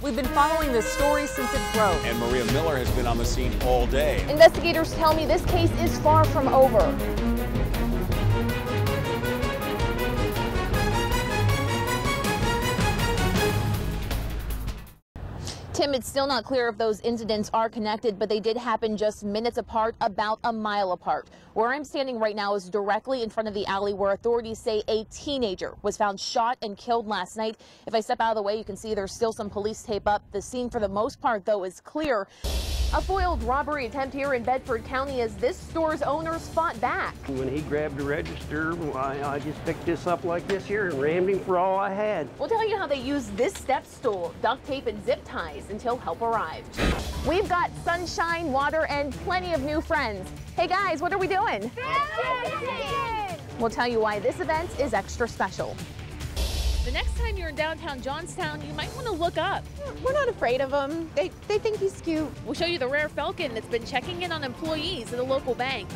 We've been following this story since it broke. And Maria Miller has been on the scene all day. Investigators tell me this case is far from over. Tim, it's still not clear if those incidents are connected, but they did happen just minutes apart, about a mile apart. Where I'm standing right now is directly in front of the alley where authorities say a teenager was found shot and killed last night. If I step out of the way, you can see there's still some police tape up. The scene for the most part, though, is clear. A foiled robbery attempt here in Bedford County as this store's owners fought back. When he grabbed the register, I just picked this up like this here and rammed him for all I had. We'll tell you how they used this step stool, duct tape and zip ties until help arrived. We've got sunshine, water, and plenty of new friends. Hey guys, what are we doing? We'll tell you why this event is extra special. The next time you're in downtown Johnstown, you might want to look up. We're not afraid of him. They think he's cute. We'll show you the rare falcon that's been checking in on employees at a local bank.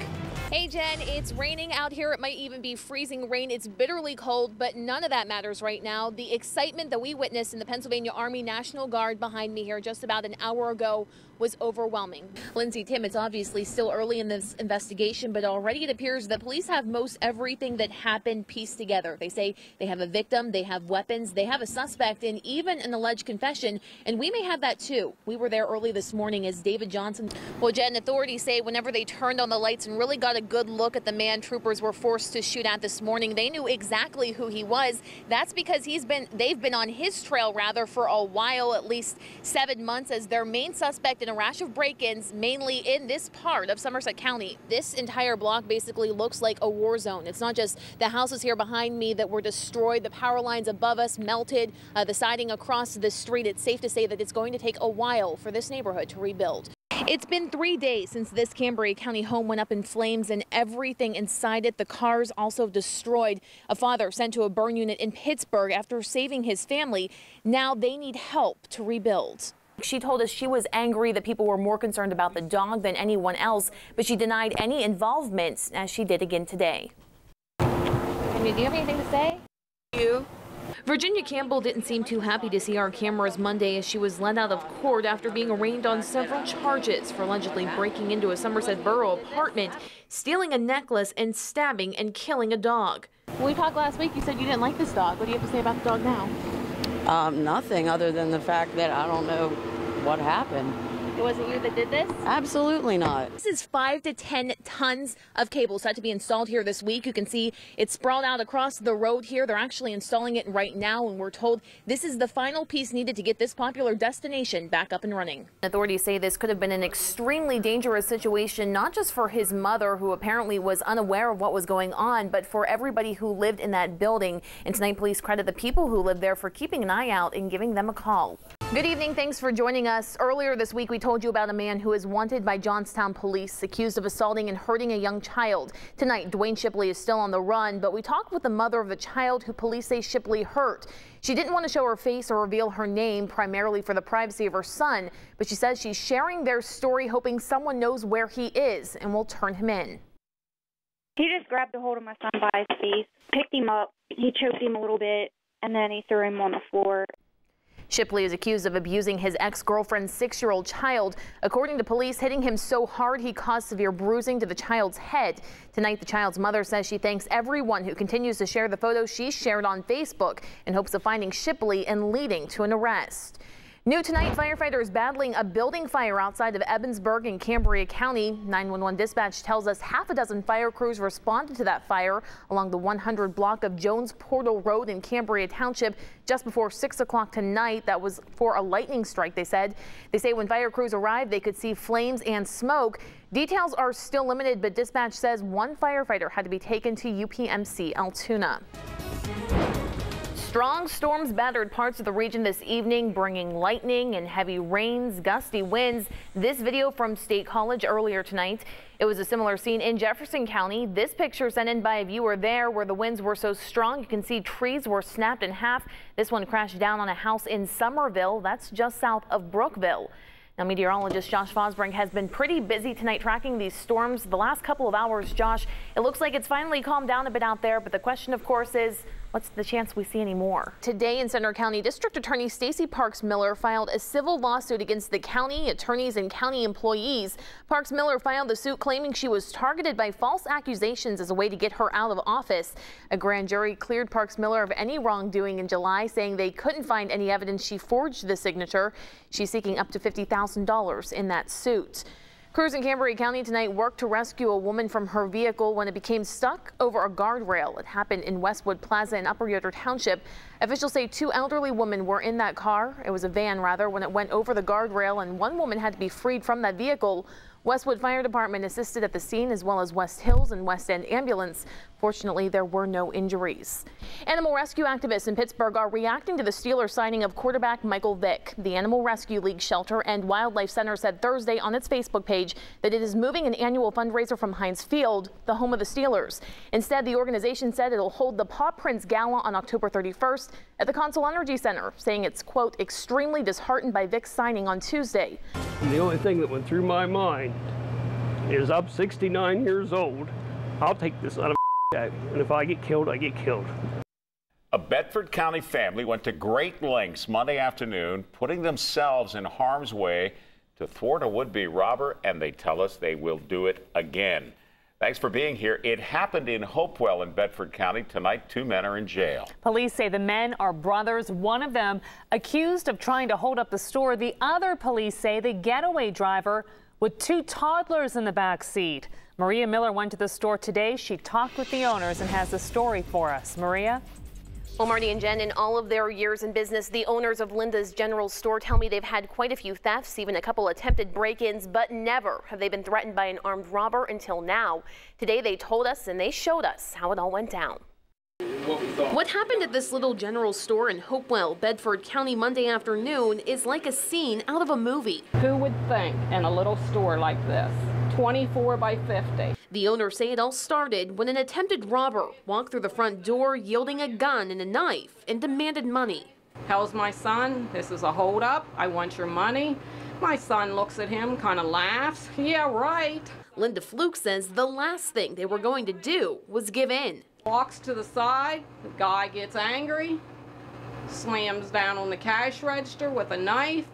Hey Jen, it's raining out here. It might even be freezing rain. It's bitterly cold, but none of that matters right now. The excitement that we witnessed in the Pennsylvania Army National Guard behind me here just about an hour ago was overwhelming. Lindsay, Tim, it's obviously still early in this investigation, but already it appears that police have most everything that happened pieced together. They say they have a victim, they have weapons, they have a suspect, and even an alleged confession, and we may have that too. We were there early this morning as David Johnson. Well, Jen, authorities say whenever they turned on the lights and really got a good look at the man troopers were forced to shoot at this morning, they knew exactly who he was. That's because they've been on his trail rather for a while, at least 7 months, as their main suspect in a rash of break-ins, mainly in this part of Somerset County. This entire block basically looks like a war zone. It's not just the houses here behind me that were destroyed, the power lines above us melted, the siding across the street. It's safe to say that it's going to take a while for this neighborhood to rebuild. It's been 3 days since this Cambria County home went up in flames and everything inside it, the cars also destroyed. A father sent to a burn unit in Pittsburgh after saving his family. Now they need help to rebuild. She told us she was angry that people were more concerned about the dog than anyone else, but she denied any involvement, as she did again today. Henry, do you have anything to say? You? Virginia Campbell didn't seem too happy to see our cameras Monday as she was let out of court after being arraigned on several charges for allegedly breaking into a Somerset Borough apartment, stealing a necklace, and stabbing and killing a dog. When we talked last week, you said you didn't like this dog. What do you have to say about the dog now? Nothing other than the fact that I don't know what happened. It wasn't you that did this? Absolutely not. This is 5 to 10 tons of cable set to be installed here this week. You can see it's sprawled out across the road here. They're actually installing it right now, and we're told this is the final piece needed to get this popular destination back up and running. Authorities say this could have been an extremely dangerous situation, not just for his mother, who apparently was unaware of what was going on, but for everybody who lived in that building. And tonight, police credit the people who lived there for keeping an eye out and giving them a call. Good evening. Thanks for joining us. Earlier this week, we told you about a man who is wanted by Johnstown police, accused of assaulting and hurting a young child. Tonight, Dwayne Shipley is still on the run, but we talked with the mother of the child who police say Shipley hurt. She didn't want to show her face or reveal her name, primarily for the privacy of her son, but she says she's sharing their story, hoping someone knows where he is and will turn him in. He just grabbed a hold of my son by his face, picked him up, he choked him a little bit, and then he threw him on the floor. Shipley is accused of abusing his ex-girlfriend's 6-year-old child. According to police, hitting him so hard he caused severe bruising to the child's head. Tonight, the child's mother says she thanks everyone who continues to share the photos she shared on Facebook in hopes of finding Shipley and leading to an arrest. New tonight, firefighters battling a building fire outside of Ebensburg in Cambria County. 911 dispatch tells us half a dozen fire crews responded to that fire along the 100 block of Jones Portal Road in Cambria Township just before 6 o'clock tonight. That was for a lightning strike, they said. They say when fire crews arrived, they could see flames and smoke. Details are still limited, but dispatch says one firefighter had to be taken to UPMC Altoona. Strong storms battered parts of the region this evening, bringing lightning and heavy rains, gusty winds. This video from State College earlier tonight. It was a similar scene in Jefferson County. This picture sent in by a viewer there where the winds were so strong you can see trees were snapped in half. This one crashed down on a house in Somerville. That's just south of Brookville. Now, meteorologist Josh Fosbrink has been pretty busy tonight tracking these storms the last couple of hours. Josh, it looks like it's finally calmed down a bit out there, but the question, of course, is what's the chance we see any more? Today in Center County, District Attorney Stacey Parks Miller filed a civil lawsuit against the county, attorneys, and county employees. Parks Miller filed the suit claiming she was targeted by false accusations as a way to get her out of office. A grand jury cleared Parks Miller of any wrongdoing in July, saying they couldn't find any evidence she forged the signature. She's seeking up to $50,000 in that suit. Crews in Cambria County tonight worked to rescue a woman from her vehicle when it became stuck over a guardrail. It happened in Westwood Plaza in Upper Yoder Township. Officials say 2 elderly women were in that car. It was a van, rather, when it went over the guardrail, and 1 woman had to be freed from that vehicle. Westwood Fire Department assisted at the scene, as well as West Hills and West End Ambulance. Fortunately, there were no injuries. Animal rescue activists in Pittsburgh are reacting to the Steelers signing of quarterback Michael Vick. The Animal Rescue League Shelter and Wildlife Center said Thursday on its Facebook page that it is moving an annual fundraiser from Heinz Field, the home of the Steelers. Instead, the organization said it'll hold the Paw Prints Gala on October 31st at the Consol Energy Center, saying it's, quote, extremely disheartened by Vick's signing on Tuesday. And the only thing that went through my mind is I'm 69 years old. I'll take this out of and if I get killed, I get killed. A Bedford County family went to great lengths Monday afternoon, putting themselves in harm's way to thwart a would-be robber, and they tell us they will do it again. Thanks for being here. It happened in Hopewell in Bedford County. Tonight, 2 men are in jail. Police say the men are brothers. One of them accused of trying to hold up the store. The other, police say, the getaway driver with 2 toddlers in the back seat. Maria Miller went to the store today. She talked with the owners and has the story for us. Maria? Well, Marty and Jen, in all of their years in business, the owners of Linda's General Store tell me they've had quite a few thefts, even a couple attempted break-ins, but never have they been threatened by an armed robber until now. Today they told us and they showed us how it all went down. What happened at this little general store in Hopewell, Bedford County Monday afternoon is like a scene out of a movie. Who would think in a little store like this, 24 by 50? The owners say it all started when an attempted robber walked through the front door yielding a gun and a knife and demanded money. Tells my son, this is a holdup, I want your money. My son looks at him, kind of laughs. Yeah, right. Linda Fluke says the last thing they were going to do was give in. Walks to the side, the guy gets angry, slams down on the cash register with a knife.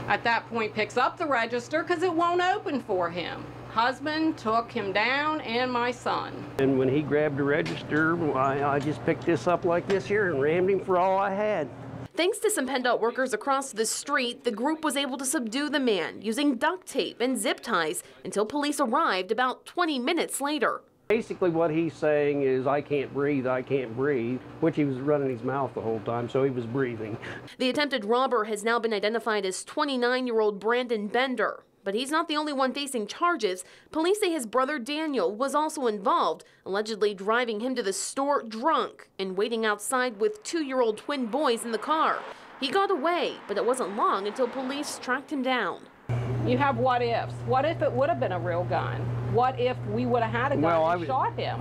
At that point picks up the register because it won't open for him. Husband took him down and my son. And when he grabbed the register, I just picked this up like this here and rammed him for all I had. Thanks to some PennDOT workers across the street, the group was able to subdue the man using duct tape and zip ties until police arrived about 20 minutes later. Basically what he's saying is, I can't breathe, which he was running his mouth the whole time, so he was breathing. The attempted robber has now been identified as 29-year-old Brandon Bender. But he's not the only one facing charges. Police say his brother Daniel was also involved, allegedly driving him to the store drunk and waiting outside with 2-year-old twin boys in the car. He got away, but it wasn't long until police tracked him down. You have what ifs. What if it would have been a real gun? What if we would have had a gun and shot him?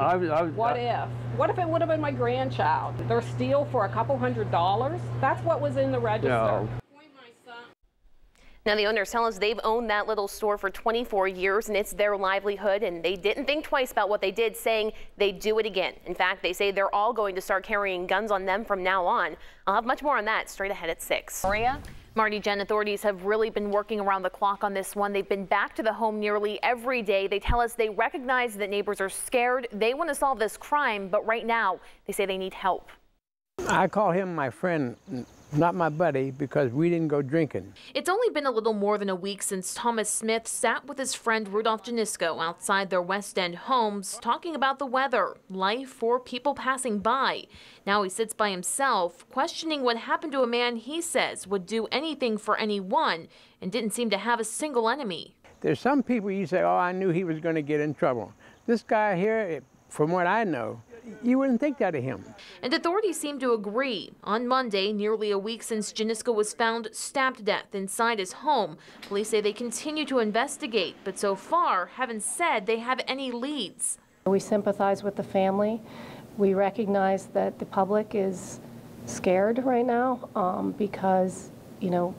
What if? What if it would have been my grandchild? They're steal for a couple $100? That's what was in the register. No. Now, the owners tell us they've owned that little store for 24 years, and it's their livelihood, and they didn't think twice about what they did, saying they'd do it again. In fact, they say they're all going to start carrying guns on them from now on. I'll have much more on that straight ahead at 6. Maria? Marty, Jen, authorities have really been working around the clock on this one. They've been back to the home nearly every day. They tell us they recognize that neighbors are scared. They want to solve this crime, but right now they say they need help. I call him my friend, not my buddy, because we didn't go drinking. It's only been a little more than a week since Thomas Smith sat with his friend Rudolph Janisko outside their West End homes talking about the weather, life, or people passing by. Now he sits by himself, questioning what happened to a man he says would do anything for anyone and didn't seem to have a single enemy. There's some people you say, oh, I knew he was going to get in trouble. This guy here, from what I know, you wouldn't think that of him. And authorities seem to agree. On Monday, nearly a week since Janisko was found stabbed to death inside his home, police say they continue to investigate, but so far haven't said they have any leads. We sympathize with the family. We recognize that the public is scared right now because, you know,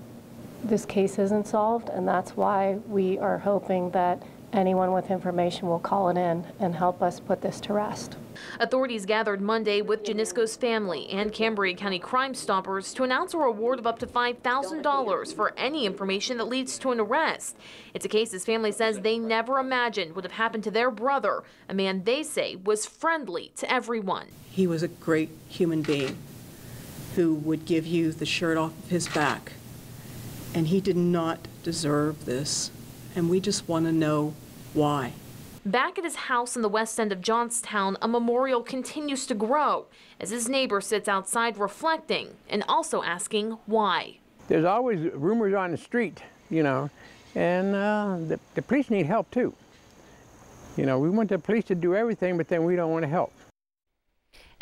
this case isn't solved, and that's why we are hoping that anyone with information will call it in and help us put this to rest. Authorities gathered Monday with Janisko's family and Cambria County Crime Stoppers to announce a reward of up to $5,000 for any information that leads to an arrest. It's a case his family says they never imagined would have happened to their brother, a man they say was friendly to everyone. He was a great human being who would give you the shirt off of his back, and he did not deserve this, and we just want to know why. Back at his house in the west end of Johnstown, a memorial continues to grow as his neighbor sits outside reflecting and also asking why. There's always rumors on the street, you know, and the police need help too. You know, we want the police to do everything, but then we don't want to help.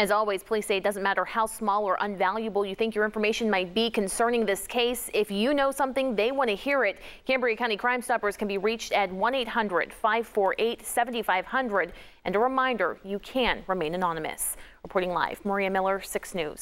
As always, police say it doesn't matter how small or unvaluable you think your information might be concerning this case. If you know something, they want to hear it. Cambria County Crime Stoppers can be reached at 1-800-548-7500. And a reminder, you can remain anonymous. Reporting live, Maria Miller, 6 News.